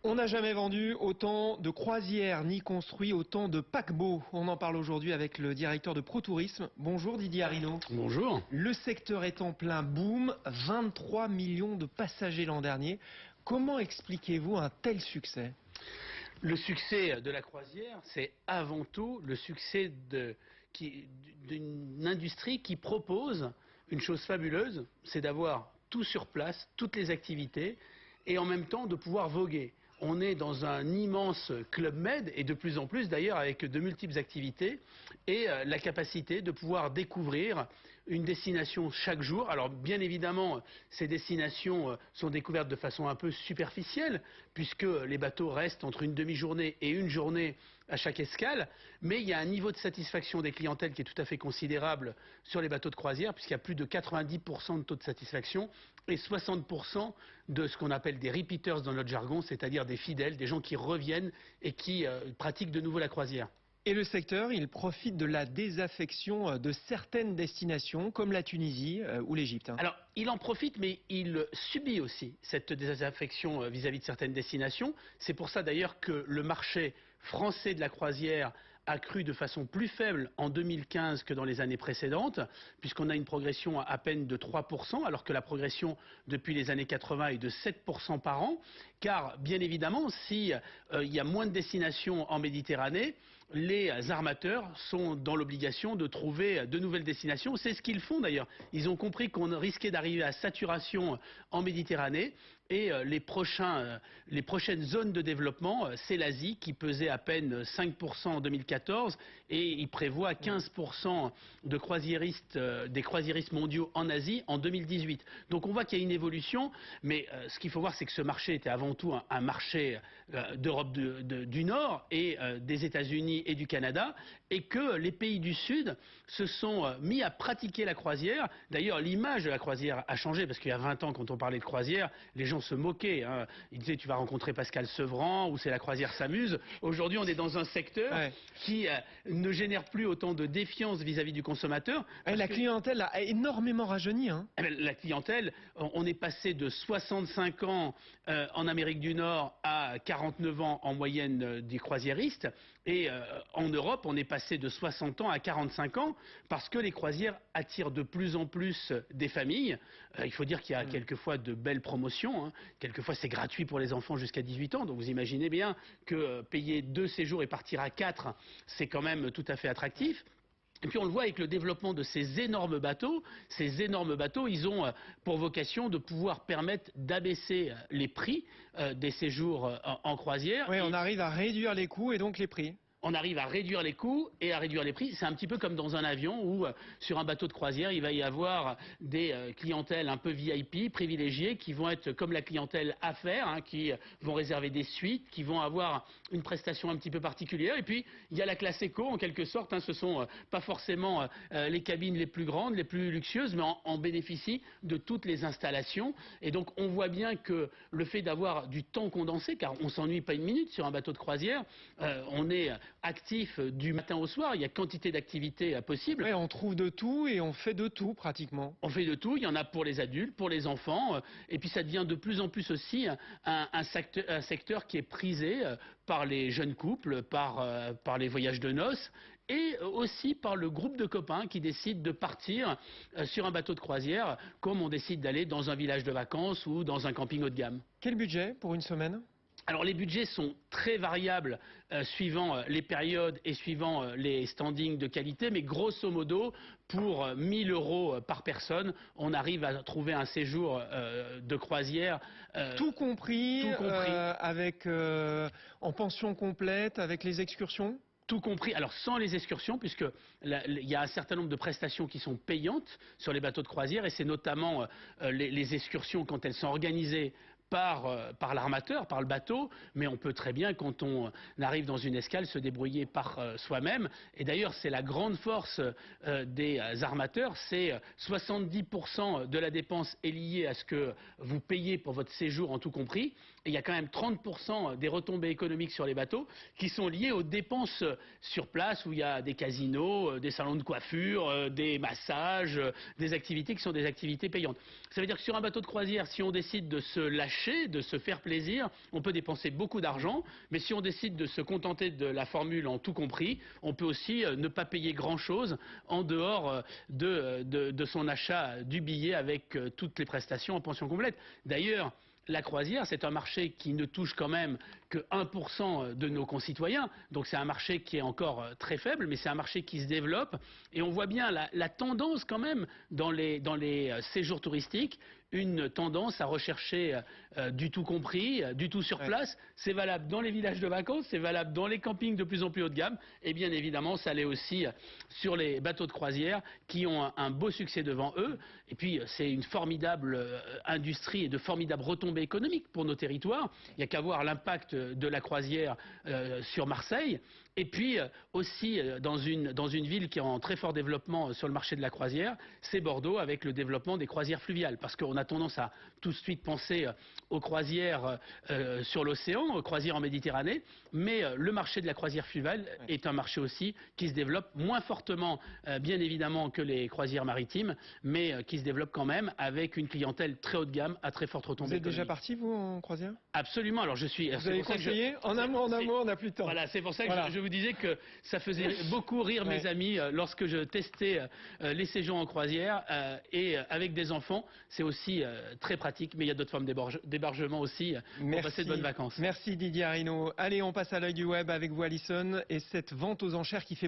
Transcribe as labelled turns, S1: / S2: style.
S1: On n'a jamais vendu autant de croisières ni construit autant de paquebots. On en parle aujourd'hui avec le directeur de ProTourisme. Bonjour Didier Arinaud.
S2: Bonjour.
S1: Le secteur est en plein boom, 23 millions de passagers l'an dernier. Comment expliquez-vous un tel succès ?
S2: Le succès de la croisière, c'est avant tout le succès d'une industrie qui propose une chose fabuleuse, c'est d'avoir tout sur place, toutes les activités, et en même temps de pouvoir voguer. On est dans un immense Club Med, et de plus en plus d'ailleurs avec de multiples activités, et la capacité de pouvoir découvrir une destination chaque jour. Alors bien évidemment, ces destinations sont découvertes de façon un peu superficielle, puisque les bateaux restent entre une demi-journée et une journée à chaque escale, mais il y a un niveau de satisfaction des clientèles qui est tout à fait considérable sur les bateaux de croisière, puisqu'il y a plus de 90% de taux de satisfaction et 60% de ce qu'on appelle des repeaters dans notre jargon, c'est-à-dire des fidèles, des gens qui reviennent et qui pratiquent de nouveau la croisière.
S1: Et le secteur, il profite de la désaffection de certaines destinations, comme la Tunisie ou l'Égypte.
S2: Alors, il en profite, mais il subit aussi cette désaffection vis-à-vis de certaines destinations. C'est pour ça d'ailleurs que le marché français de la croisière a cru de façon plus faible en 2015 que dans les années précédentes, puisqu'on a une progression à peine de 3%, alors que la progression depuis les années 80 est de 7% par an. Car, bien évidemment, s'il y a moins de destinations en Méditerranée, les armateurs sont dans l'obligation de trouver de nouvelles destinations. C'est ce qu'ils font d'ailleurs. Ils ont compris qu'on risquait d'arriver à saturation en Méditerranée. Et les prochaines zones de développement, c'est l'Asie qui pesait à peine 5% en 2014 et il prévoit 15% de croisiéristes, des croisiéristes mondiaux en Asie en 2018. Donc on voit qu'il y a une évolution, mais ce qu'il faut voir, c'est que ce marché était avant tout un marché d'Europe du Nord et des États-Unis et du Canada, et que les pays du Sud se sont mis à pratiquer la croisière. D'ailleurs, l'image de la croisière a changé, parce qu'il y a 20 ans, quand on parlait de croisière, les gens se moquaient. Hein. Ils disaient tu vas rencontrer Pascal Sevran ou c'est la croisière s'amuse. Aujourd'hui, on est dans un secteur qui ne génère plus autant de défiance vis-à-vis du consommateur.
S1: La clientèle a énormément rajeuni. Hein.
S2: La clientèle, on est passé de 65 ans en Amérique du Nord à 49 ans en moyenne des croisiéristes. Et en Europe, on est passé de 60 ans à 45 ans parce que les croisières attirent de plus en plus des familles. Il faut dire qu'il y a quelquefois de belles promotions. Hein. Quelquefois, c'est gratuit pour les enfants jusqu'à 18 ans. Donc vous imaginez bien que payer 2 séjours et partir à 4, c'est quand même tout à fait attractif. Et puis on le voit avec le développement de ces énormes bateaux. Ces énormes bateaux, ils ont pour vocation de pouvoir permettre d'abaisser les prix des séjours en croisière.
S1: Oui, on arrive à réduire les coûts et donc les prix.
S2: On arrive à réduire les coûts et à réduire les prix. C'est un petit peu comme dans un avion où, sur un bateau de croisière, il va y avoir des clientèles un peu VIP, privilégiées, qui vont être comme la clientèle affaires, hein, qui vont réserver des suites, qui vont avoir une prestation un petit peu particulière. Et puis, il y a la classe éco, en quelque sorte. Hein, ce sont pas forcément les cabines les plus grandes, les plus luxueuses, mais en bénéficient de toutes les installations. Et donc, on voit bien que le fait d'avoir du temps condensé, car on s'ennuie pas une minute sur un bateau de croisière, on est actif du matin au soir, il y a quantité d'activités possibles.
S1: Ouais, on trouve de tout et on fait de tout pratiquement.
S2: On fait de tout, il y en a pour les adultes, pour les enfants, et puis ça devient de plus en plus aussi un secteur qui est prisé par les jeunes couples, par les voyages de noces, et aussi par le groupe de copains qui décident de partir sur un bateau de croisière, comme on décide d'aller dans un village de vacances ou dans un camping haut de gamme.
S1: Quel budget pour une semaine ?
S2: Alors les budgets sont très variables suivant les périodes et suivant les standings de qualité, mais grosso modo, pour 1 000 € par personne, on arrive à trouver un séjour de croisière.
S1: Tout compris,
S2: avec
S1: en pension complète, avec les excursions ?
S2: Tout compris, alors sans les excursions, puisque il y a un certain nombre de prestations qui sont payantes sur les bateaux de croisière, et c'est notamment les excursions quand elles sont organisées par l'armateur, par le bateau, mais on peut très bien, quand on arrive dans une escale, se débrouiller par soi-même. Et d'ailleurs, c'est la grande force des armateurs, c'est 70% de la dépense est liée à ce que vous payez pour votre séjour en tout compris, et il y a quand même 30% des retombées économiques sur les bateaux qui sont liées aux dépenses sur place, où il y a des casinos, des salons de coiffure, des massages, des activités qui sont des activités payantes. Ça veut dire que sur un bateau de croisière, si on décide de se lâcher lâcher, de se faire plaisir. On peut dépenser beaucoup d'argent, mais si on décide de se contenter de la formule en tout compris, on peut aussi ne pas payer grand-chose en dehors de son achat du billet avec toutes les prestations en pension complète. D'ailleurs, la croisière, c'est un marché qui ne touche quand même que 1% de nos concitoyens. Donc c'est un marché qui est encore très faible, mais c'est un marché qui se développe. Et on voit bien la tendance quand même dans les séjours touristiques, une tendance à rechercher du tout compris, du tout sur place. C'est valable dans les villages de vacances, c'est valable dans les campings de plus en plus haut de gamme. Et bien évidemment, ça l'est aussi sur les bateaux de croisière qui ont un beau succès devant eux. Et puis c'est une formidable industrie et de formidables retombées économiques pour nos territoires. Il n'y a qu'à voir l'impact de la croisière sur Marseille. Et puis aussi dans une ville qui est en très fort développement sur le marché de la croisière, c'est Bordeaux avec le développement des croisières fluviales. Parce qu'on a tendance à tout de suite penser aux croisières sur l'océan, aux croisières en Méditerranée. Mais le marché de la croisière fluviale est un marché aussi qui se développe moins fortement, bien évidemment, que les croisières maritimes, mais qui se développe quand même avec une clientèle très haut de gamme à très forte retombée économique.
S1: Vous êtes déjà parti, vous, en croisière?
S2: Absolument. Alors je suis.
S1: Vous avez conseillé en un mot, on n'a plus de temps.
S2: Voilà, c'est pour ça que je vous disais que ça faisait beaucoup rire mes amis lorsque je testais les séjours en croisière et avec des enfants, c'est aussi très pratique, mais il y a d'autres formes d'hébergement aussi pour passer de bonnes vacances.
S1: Merci Didier Arinaud. Allez, on passe à l'œil du web avec vous, Alison, et cette vente aux enchères qui fait